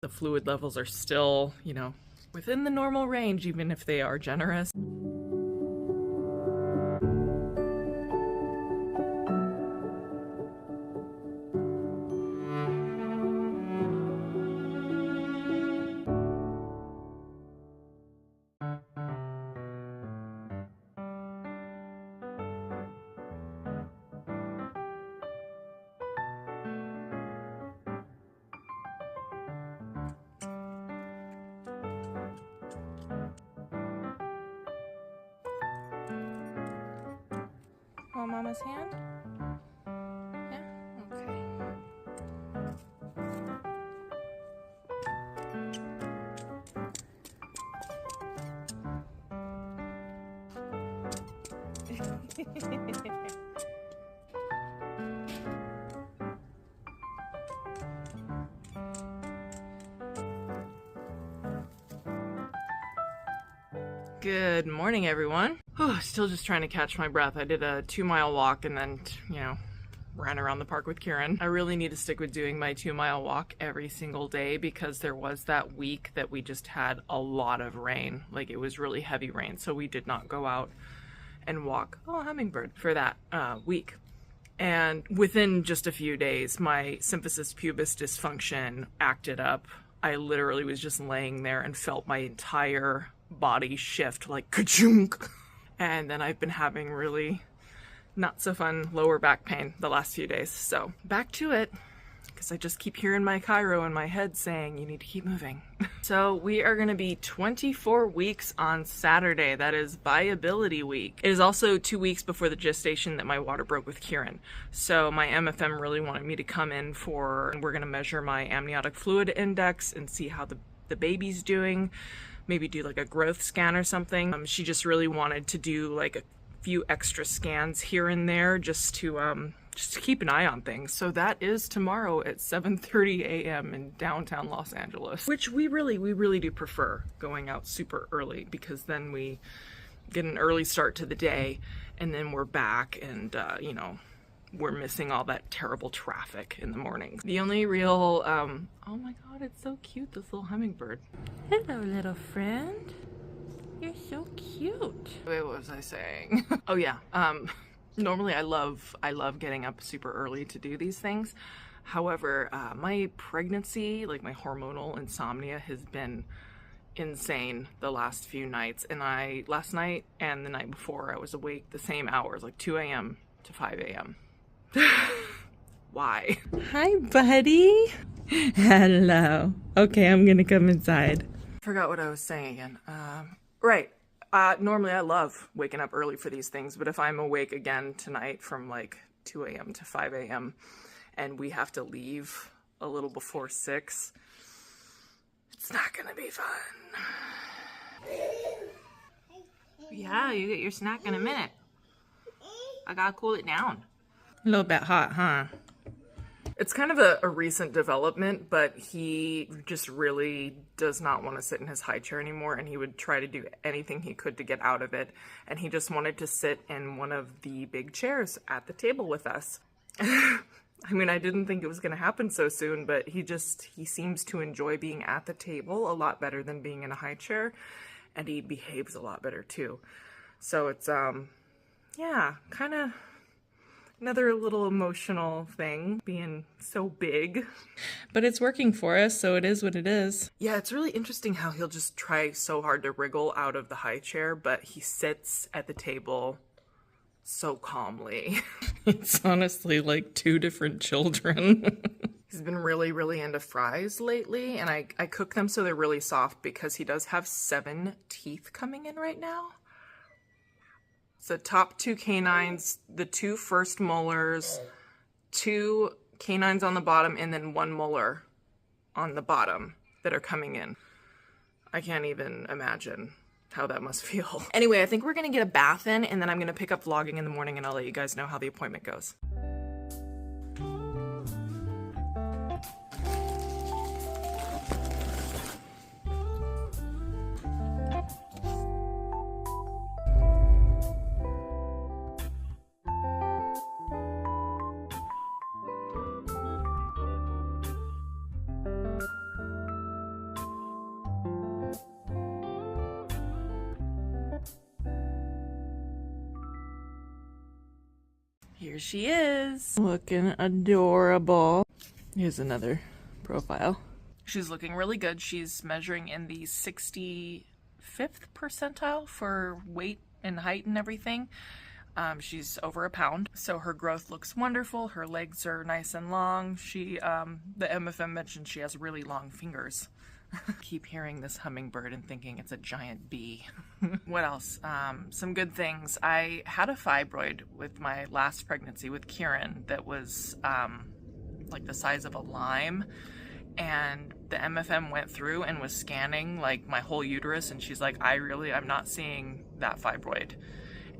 The fluid levels are still, you know, within the normal range, even if they are generous. Want Mama's hand? Yeah? Okay. Good morning, everyone. Oh, still just trying to catch my breath. I did a 2-mile walk and then, you know, ran around the park with Kieran. I really need to stick with doing my 2-mile walk every single day because there was that week that we just had a lot of rain. Like, it was really heavy rain, so we did not go out and walk, oh, hummingbird, for that week. And within just a few days, my symphysis pubis dysfunction acted up. I literally was just laying there and felt my entire body shift, like ka-chunk. And then I've been having really not so fun lower back pain the last few days. So back to it, because I just keep hearing my chiro in my head saying you need to keep moving. So we are going to be 24 weeks on Saturday. That is Viability week. It is also 2 weeks before the gestation that my water broke with Kieran. So my MFM really wanted me to come in and we're going to measure my amniotic fluid index and see how the baby's doing. Maybe do like a growth scan or something. She just really wanted to do like a few extra scans here and there just to keep an eye on things. So that is tomorrow at 7:30 a.m. in downtown Los Angeles, which we really do prefer going out super early because then we get an early start to the day and then we're back and, you know, we're missing all that terrible traffic in the morning. The only real, oh my God, it's so cute, this little hummingbird. Hello, little friend. You're so cute. Wait, what was I saying? Oh yeah, normally I love getting up super early to do these things. However, my pregnancy, like my hormonal insomnia has been insane the last few nights. And last night and the night before, I was awake the same hours, like 2 a.m. to 5 a.m. Why? Hi, buddy. Hello. Okay, I'm gonna come inside. Forgot what I was saying again. Right. Normally I love waking up early for these things, but if I'm awake again tonight from like 2 a.m. to 5 a.m. and we have to leave a little before 6, it's not gonna be fun. Yeah, you get your snack in a minute. I gotta cool it down. A little bit hot, huh? It's kind of a recent development, but he just really does not want to sit in his high chair anymore, and he would try to do anything he could to get out of it, and he just wanted to sit in one of the big chairs at the table with us. I mean, I didn't think it was going to happen so soon, but he seems to enjoy being at the table a lot better than being in a high chair, and he behaves a lot better too. So it's, yeah, kind of another little emotional thing, being so big. But it's working for us, so it is what it is. Yeah, it's really interesting how he'll just try so hard to wriggle out of the high chair, but he sits at the table so calmly. It's honestly like two different children. He's been really into fries lately, and I cook them so they're really soft because he does have 7 teeth coming in right now. So top 2 canines, the 2 first molars, 2 canines on the bottom, and then 1 molar on the bottom that are coming in. I can't even imagine how that must feel. Anyway, I think we're gonna get a bath in, and then I'm gonna pick up vlogging in the morning, and I'll let you guys know how the appointment goes. she is, looking adorable. Here's another profile. She's looking really good. She's measuring in the 65th percentile for weight and height and everything. She's over a pound, so her growth looks wonderful. Her legs are nice and long. The MFM mentioned she has really long fingers. Keep hearing this hummingbird and thinking it's a giant bee. What else? Some good things. I had a fibroid with my last pregnancy with Kieran that was like the size of a lime, and the MFM went through and was scanning like my whole uterus, and she's like, I'm not seeing that fibroid.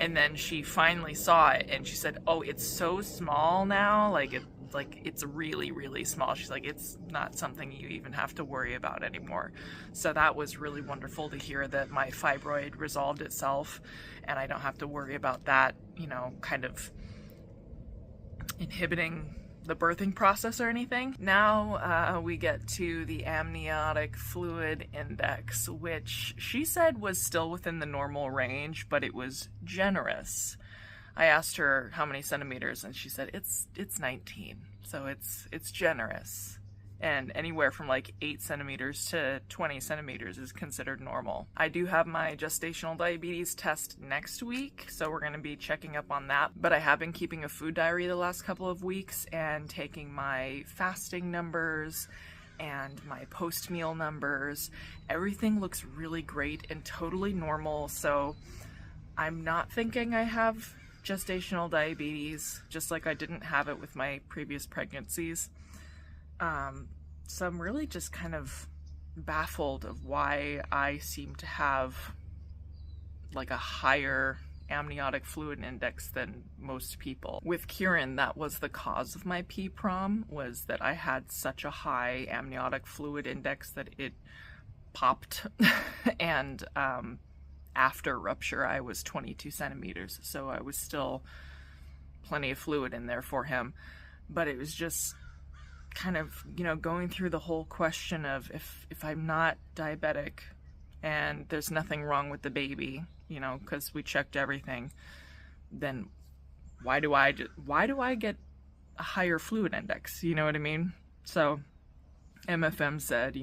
And then she finally saw it and she said, oh, it's so small now, it's really, really small. She's like, it's not something you even have to worry about anymore. So that was really wonderful to hear, that my fibroid resolved itself and I don't have to worry about that, kind of inhibiting the birthing process or anything. Now we get to the amniotic fluid index, which she said was still within the normal range, but it was generous. I asked her how many centimeters and she said it's 19, so it's generous, and anywhere from like 8 centimeters to 20 centimeters is considered normal. I do have my gestational diabetes test next week, so we're going to be checking up on that, but I have been keeping a food diary the last couple of weeks and taking my fasting numbers and my post-meal numbers. Everything looks really great and totally normal, so I'm not thinking I have gestational diabetes, just like I didn't have it with my previous pregnancies. So I'm really just kind of baffled of why I seem to have like a higher amniotic fluid index than most people. With Kieran, that was the cause of my PPROM, was that I had such a high amniotic fluid index that it popped and after rupture I was 22 centimeters, so I was still plenty of fluid in there for him. But it was just kind of, going through the whole question of if I'm not diabetic and there's nothing wrong with the baby, because we checked everything, then why do I get a higher fluid index? You know what I mean? So MFM said,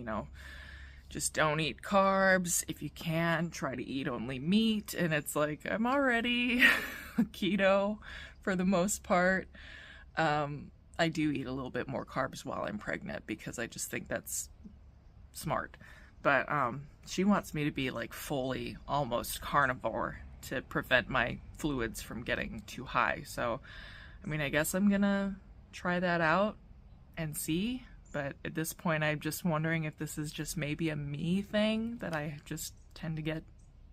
just don't eat carbs. If you can, try to eat only meat. And it's like, I'm already keto for the most part. I do eat a little bit more carbs while I'm pregnant because I just think that's smart. But she wants me to be like fully almost carnivore to prevent my fluids from getting too high. So, I guess I'm gonna try that out and see. But at this point, I'm just wondering if this is just maybe a me thing, that I just tend to get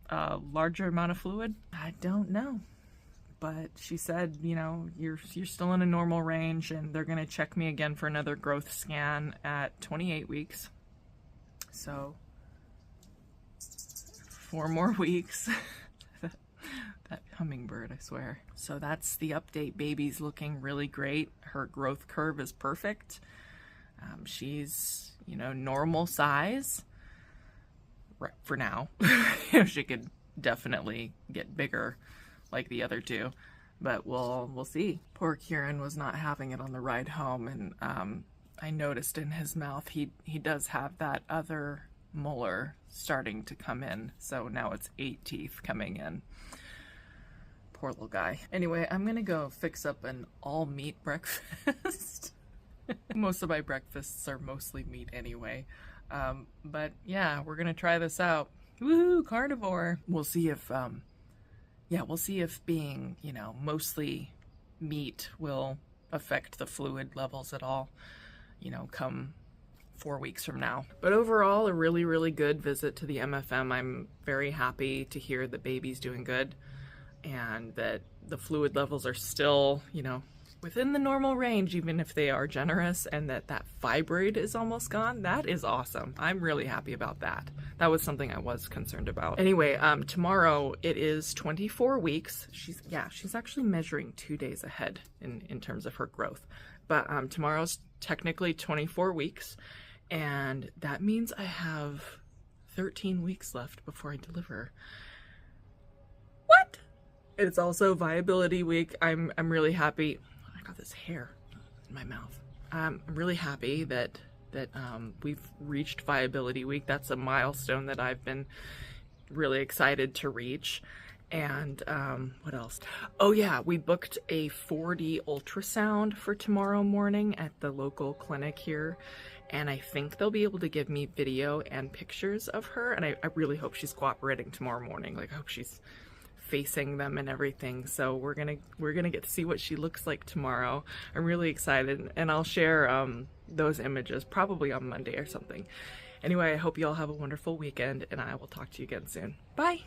a larger amount of fluid. I don't know. But she said, you're still in a normal range, and they're going to check me again for another growth scan at 28 weeks. So 4 more weeks. That hummingbird, I swear. So that's the update. Baby's looking really great. Her growth curve is perfect. She's, normal size for now. She could definitely get bigger like the other two, but we'll see. Poor Kieran was not having it on the ride home, and I noticed in his mouth he does have that other molar starting to come in, so now it's 8 teeth coming in. Poor little guy. Anyway, I'm gonna go fix up an all meat breakfast. Most of my breakfasts are mostly meat anyway, but yeah, we're gonna try this out. Woohoo, carnivore. We'll see if being, mostly meat will affect the fluid levels at all, come 4 weeks from now. But overall, a really, really good visit to the MFM. I'm very happy to hear the baby's doing good and that the fluid levels are still, within the normal range, even if they are generous, and that fibroid is almost gone. That is awesome. I'm really happy about that. That was something I was concerned about. Anyway, tomorrow it is 24 weeks. She's actually measuring 2 days ahead in terms of her growth. But tomorrow's technically 24 weeks, and that means I have 13 weeks left before I deliver. What? It's also Viability week. I'm really happy. I got this hair in my mouth. I'm really happy that we've reached Viability Week. That's a milestone that I've been really excited to reach. And what else? Oh yeah, we booked a 4D ultrasound for tomorrow morning at the local clinic here. And I think they'll be able to give me video and pictures of her. And I really hope she's cooperating tomorrow morning. Like, I hope she's facing them and everything. So we're gonna get to see what she looks like tomorrow. I'm really excited, and I'll share those images probably on Monday or something. Anyway, I hope you all have a wonderful weekend, and I will talk to you again soon. Bye!